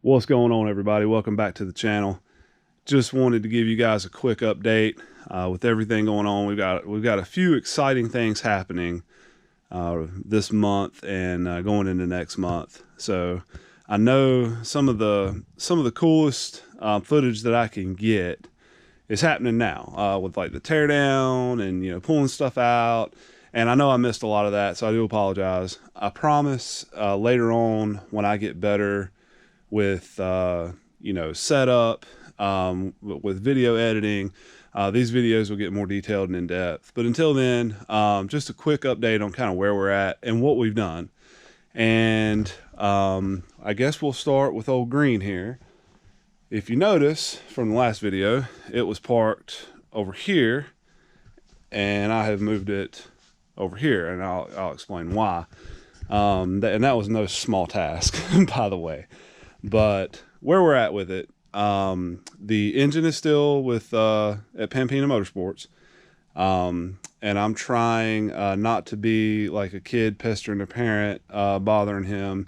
What's going on, everybody? Welcome back to the channel. Just wanted to give you guys a quick update with everything going on. We've got a few exciting things happening this month and going into next month. So I know some of the coolest footage that I can get is happening now with like the teardown and pulling stuff out. And I know I missed a lot of that, so I do apologize. I promise later on when I get better with setup, with video editing, these videos will get more detailed and in depth. But until then, just a quick update on kind of where we're at and what we've done. And I guess we'll start with old green here. If you notice from the last video, it was parked over here and I have moved it over here, and I'll explain why. And that was no small task, by the way. But where we're at with it, the engine is still with at Pampina Motorsports, and I'm trying not to be like a kid pestering a parent, bothering him,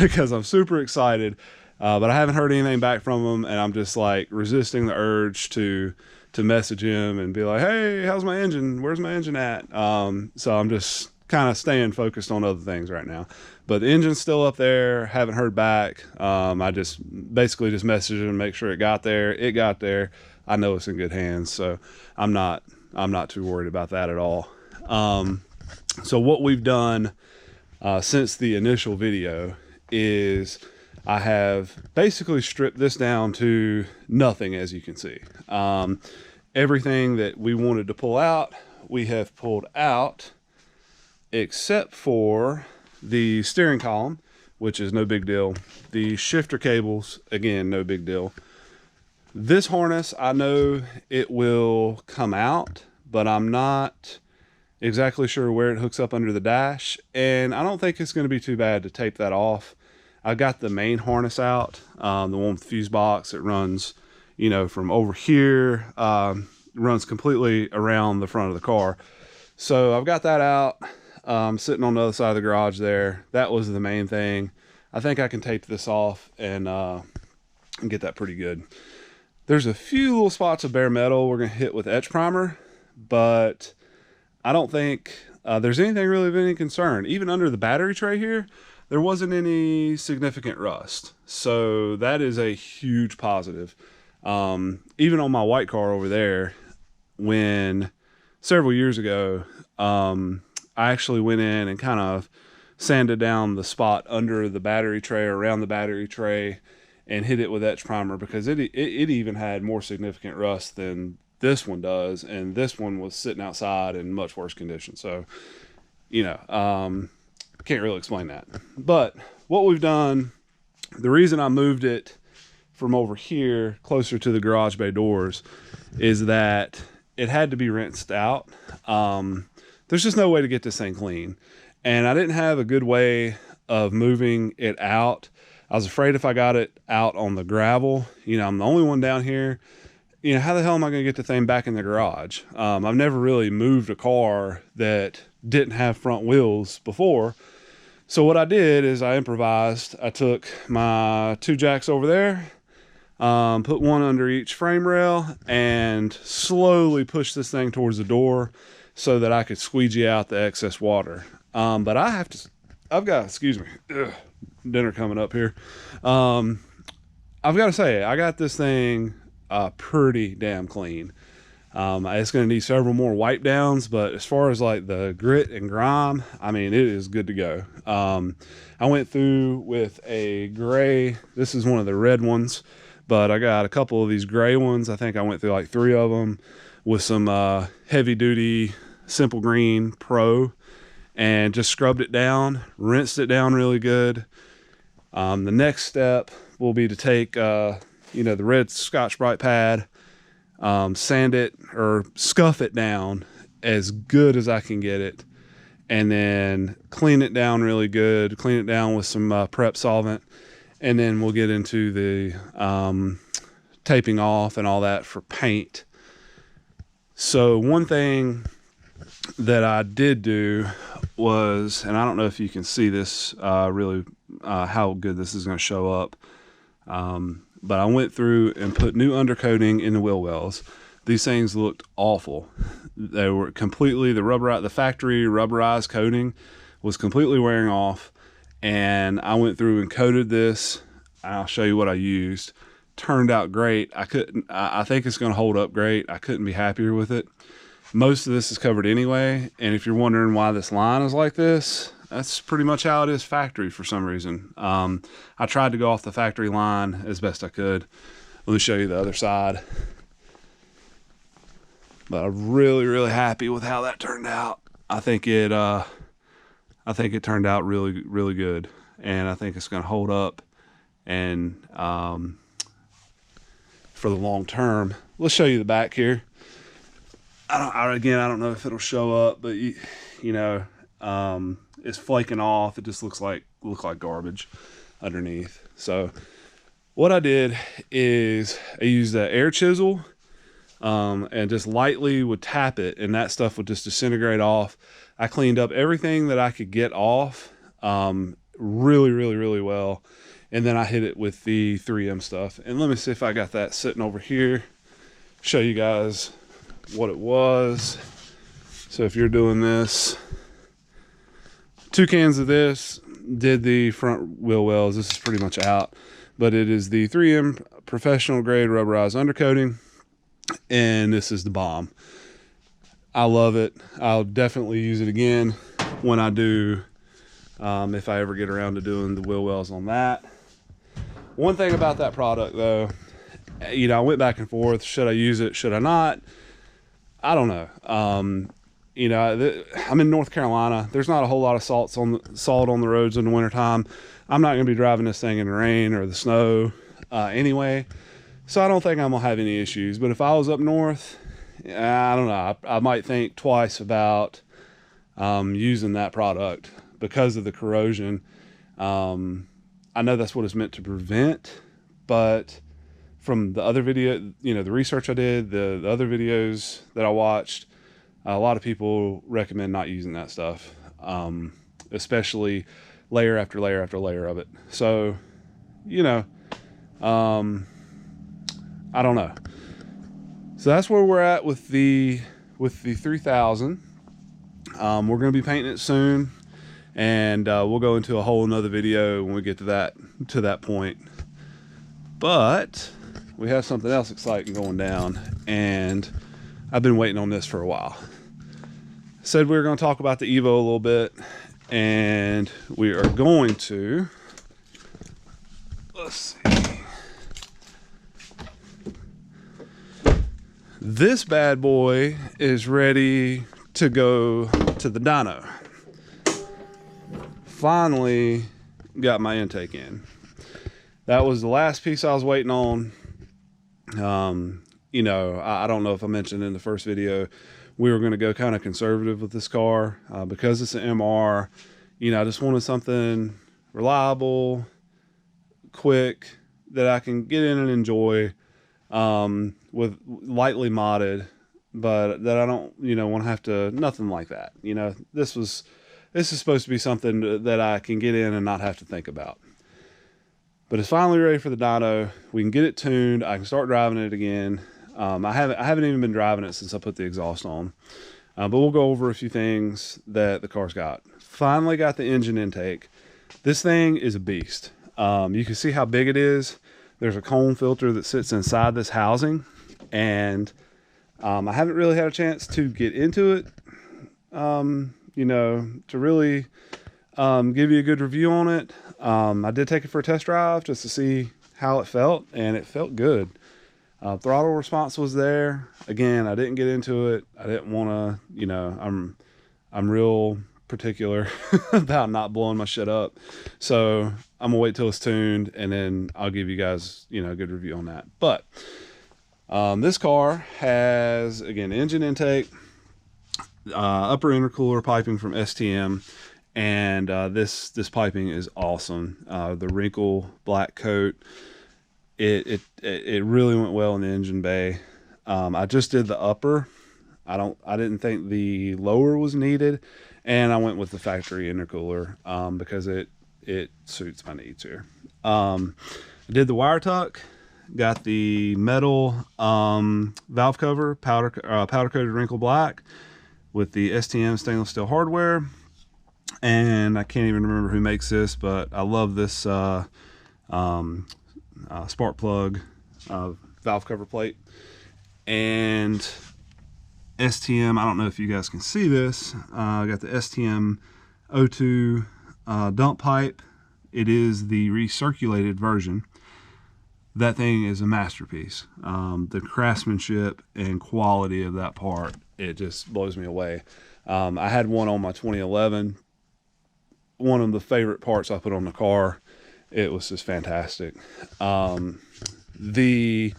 because I'm super excited, but I haven't heard anything back from him, and I'm just like resisting the urge to message him and be like, hey, how's my engine? Where's my engine at? So I'm just kind of staying focused on other things right now. But the engine's still up there. Haven't heard back. I just basically just messaged him, make sure it got there. It got there. I know it's in good hands, so I'm not too worried about that at all. So what we've done since the initial video is I have basically stripped this down to nothing, as you can see. Everything that we wanted to pull out, we have pulled out, except for the steering column, which is no big deal. The shifter cables, again, no big deal. This harness, I know it will come out, but I'm not exactly sure where it hooks up under the dash, and I don't think it's going to be too bad to tape that off. I got the main harness out, the one with the fuse box. It runs, from over here, runs completely around the front of the car. So I've got that out. Sitting on the other side of the garage there. That was the main thing. I think I can tape this off and get that pretty good. There's a few little spots of bare metal we're going to hit with etch primer, but I don't think there's anything really of any concern. Even under the battery tray here, there wasn't any significant rust. So that is a huge positive. Even on my white car over there, when several years ago, I actually went in and kind of sanded down the spot under the battery tray or around the battery tray and hit it with etch primer, because it even had more significant rust than this one does, and this one was sitting outside in much worse condition. So, can't really explain that. But what we've done, the reason I moved it from over here closer to the garage bay doors is that it had to be rinsed out. There's just no way to get this thing clean. And I didn't have a good way of moving it out. I was afraid if I got it out on the gravel, I'm the only one down here. How the hell am I going to get the thing back in the garage? I've never really moved a car that didn't have front wheels before. So what I did is I improvised. I took my two jacks over there, put one under each frame rail, and slowly pushed this thing towards the door so that I could squeegee out the excess water. But I've got, excuse me, dinner coming up here. I've got to say, I got this thing pretty damn clean. It's going to need several more wipe downs, but as far as like the grit and grime, I mean, it is good to go. I went through with a gray, this is one of the red ones, but I got a couple of these gray ones. I think I went through like 3 of them with some heavy duty Simple Green Pro, and just scrubbed it down, rinsed it down really good. The next step will be to take the red Scotch-Brite pad, sand it or scuff it down as good as I can get it, and then clean it down really good, clean it down with some prep solvent, and then we'll get into the taping off and all that for paint. So one thing that I did do was, and I don't know if you can see this really, how good this is going to show up. But I went through and put new undercoating in the wheel wells. These things looked awful. They were completely, the factory rubberized coating was completely wearing off. And I went through and coated this. I'll show you what I used. Turned out great. I think it's going to hold up great. I couldn't be happier with it. Most of this is covered anyway. And if you're wondering why this line is like this, that's pretty much how it is factory for some reason. I tried to go off the factory line as best I could. Let me show you the other side. But I'm really, really happy with how that turned out. I think it turned out really, really good. And I think it's going to hold up. And for the long term, let's show you the back here. I don't know if it'll show up, but it's flaking off. It just looks like garbage underneath. So what I did is I used the air chisel and just lightly would tap it, and that stuff would just disintegrate off. I cleaned up everything that I could get off really, really, really well. And then I hit it with the 3M stuff. And let me see if I got that sitting over here. Show you guys what it was. So if you're doing this, 2 cans of this, did the front wheel wells. This is pretty much out. But it is the 3M professional grade rubberized undercoating. And this is the bomb. I love it. I'll definitely use it again when I do, if I ever get around to doing the wheel wells on that. One thing about that product though, I went back and forth. Should I use it? Should I not? I don't know. I'm in North Carolina. There's not a whole lot of salt on the roads in the wintertime. I'm not going to be driving this thing in the rain or the snow anyway. So I don't think I'm going to have any issues. But if I was up north, I don't know. I might think twice about using that product because of the corrosion. I know that's what it's meant to prevent, but from the other video, the research I did, the other videos that I watched, a lot of people recommend not using that stuff, especially layer after layer after layer of it. So, I don't know. So that's where we're at with the 3000. We're going to be painting it soon. And we'll go into a whole nother video when we get to that point. But we have something else exciting going down, and I've been waiting on this for a while. Said we were going to talk about the Evo a little bit, and we are going to, let's see. This bad boy is ready to go to the dyno. Finally got my intake in. That was the last piece I was waiting on. I don't know if I mentioned in the first video, we were going to go kind of conservative with this car because it's an MR. I just wanted something reliable, quick, that I can get in and enjoy, with lightly modded, but that I don't, want to have to, nothing like that. This is supposed to be something that I can get in and not have to think about. But it's finally ready for the dyno. We can get it tuned. I can start driving it again. I haven't even been driving it since I put the exhaust on. But we'll go over a few things that the car's got. Finally got the engine intake. This thing is a beast. You can see how big it is. There's a cone filter that sits inside this housing. And I haven't really had a chance to get into it. To really give you a good review on it. I did take it for a test drive just to see how it felt, and it felt good. Throttle response was there. Again, I didn't get into it. I didn't want to, I'm real particular about not blowing my shit up. So I'm gonna wait till it's tuned, and then I'll give you guys, a good review on that. But this car has, again, engine intake, upper intercooler piping from STM, and this piping is awesome. The wrinkle black coat, it really went well in the engine bay. I just did the upper. I didn't think the lower was needed, and I went with the factory intercooler because it suits my needs here. I did the wire tuck, got the metal valve cover, powder coated wrinkle black with the STM stainless steel hardware. And I can't even remember who makes this, but I love this spark plug valve cover plate. And STM, I don't know if you guys can see this, I got the STM O2 dump pipe. It is the recirculated version. That thing is a masterpiece. The craftsmanship and quality of that part, it just blows me away. I had one on my 2011. One of the favorite parts I put on the car. It was just fantastic. The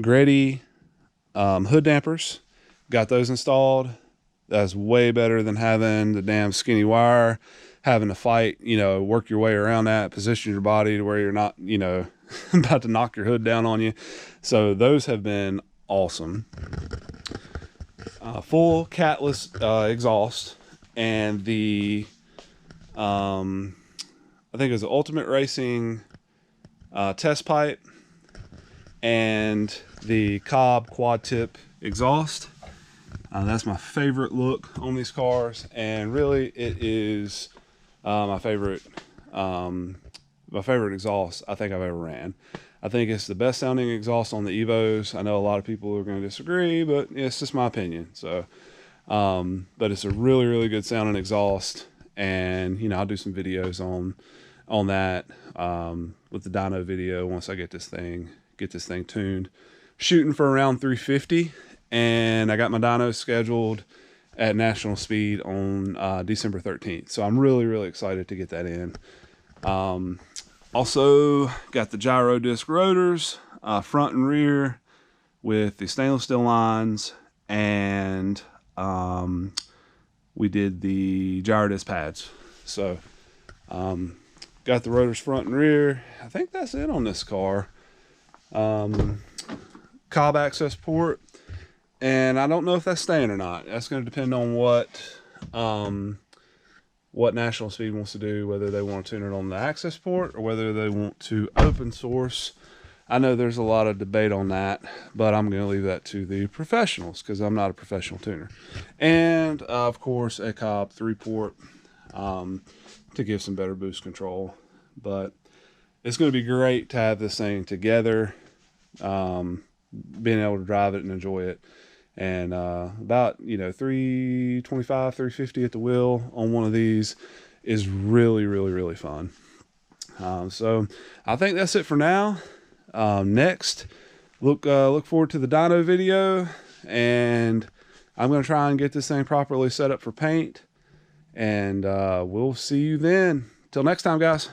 Grady hood dampers, got those installed. That's way better than having the damn skinny wire, having to fight, you know, work your way around that, position your body to where you're not, you know, about to knock your hood down on you. So those have been awesome. Full catless exhaust, and the I think it was the Ultimate Racing test pipe and the Cobb quad tip exhaust. That's my favorite look on these cars, and really it is my favorite exhaust I think I've ever ran. I think it's the best sounding exhaust on the Evos. I know a lot of people are going to disagree, but it's just my opinion. So, but it's a really, really good sounding exhaust. And, you know, I'll do some videos on that, with the dyno video once I get this thing tuned. Shooting for around 350, and I got my dyno scheduled at national speed on December 13th. So I'm really, really excited to get that in. Also got the gyro disc rotors, front and rear, with the stainless steel lines, and we did the gyro disc pads. So got the rotors front and rear. I think that's it on this car. Cobb access port, and I don't know if that's staying or not. That's going to depend on what National Speed wants to do, whether they want to tune it on the access port or whether they want to open source. I know there's a lot of debate on that, but I'm going to leave that to the professionals because I'm not a professional tuner. And of course, a Cobb 3-port to give some better boost control. But it's going to be great to have this thing together, being able to drive it and enjoy it. And about, you know, 325, 350 at the wheel on one of these is really, really, really fun. So I think that's it for now. Next, look forward to the dyno video, and I'm going to try and get this thing properly set up for paint, and we'll see you then. Till next time, guys.